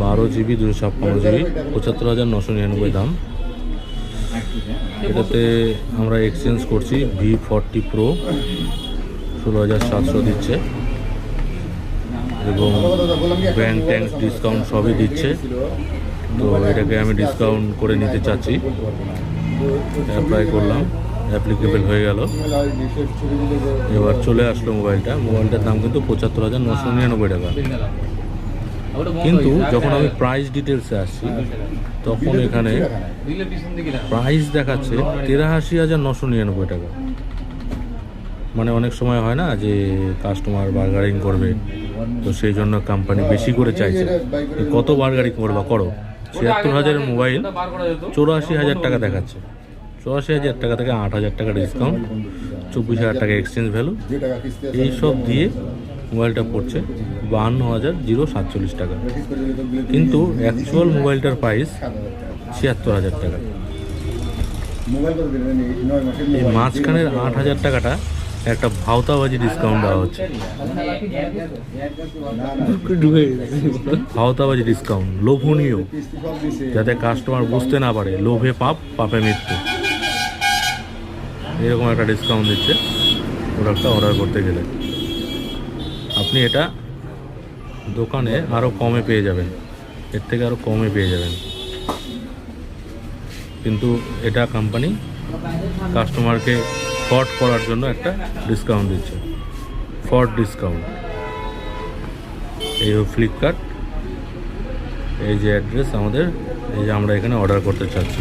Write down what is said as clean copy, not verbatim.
12 GB 256 GB 75,999 দাম। এটাতে আমরা এক্সচেঞ্জ করছি V40 Pro 16,700 দিচ্ছে এবং ব্যাংক ট্যাক্স ডিসকাউন্ট সবই দিচ্ছে। তো এটাকে আমি ডিসকাউন্ট করে নিতে চাচ্ছি, অ্যাপ্লাই করলাম, অ্যাপ্লিকেবল হয়ে গেল। এবার চলে আসলো মোবাইলটার দাম কিন্তু 75,999 টাকা। কিন্তু যখন আমি প্রাইস ডিটেলসে আসছি তখন এখানে প্রাইস দেখাচ্ছে 83,999 টাকা। মানে অনেক সময় হয় না যে কাস্টমার বার্গারিং করবে, তো সেই জন্য কোম্পানি বেশি করে চাইছে। কত বার্গারিং করবা করো, 76,000 মোবাইল 84,000 টাকা দেখাচ্ছে। 84,000 টাকা থেকে 8,000 টাকা ডিসকাউন্ট, 24,000 টাকা এক্সচেঞ্জ ভ্যালু, এইসব দিয়ে মোবাইলটা পড়ছে 52,047 টাকা। কিন্তু অ্যাকচুয়াল মোবাইলটার প্রাইস 76,000 টাকা। এই মাঝখানের 8,000 টাকাটা একটা ভাওতাবাজি ডিসকাউন্ট দেওয়া হচ্ছে। ভাওতাবাজি ডিসকাউন্ট, লোভনীয়, যাতে কাস্টমার বুঝতে না পারে লোভে পাপ, পাপে মৃত্যু, এরকম একটা ডিসকাউন্ট দিচ্ছে প্রোডাক্টটা অর্ডার করতে গেলে। আপনি এটা দোকানে আরও কমে পেয়ে যাবেন, এর থেকে আরও কমে পেয়ে যাবেন, কিন্তু এটা কোম্পানি কাস্টমারকে ফ্রড করার জন্য একটা ডিসকাউন্ট দিচ্ছে, ফ্রড ডিসকাউন্ট। এই ফ্লিপকার্ট, এই যে অ্যাড্রেস আমাদের, এই যে আমরা এখানে অর্ডার করতে চাচ্ছি।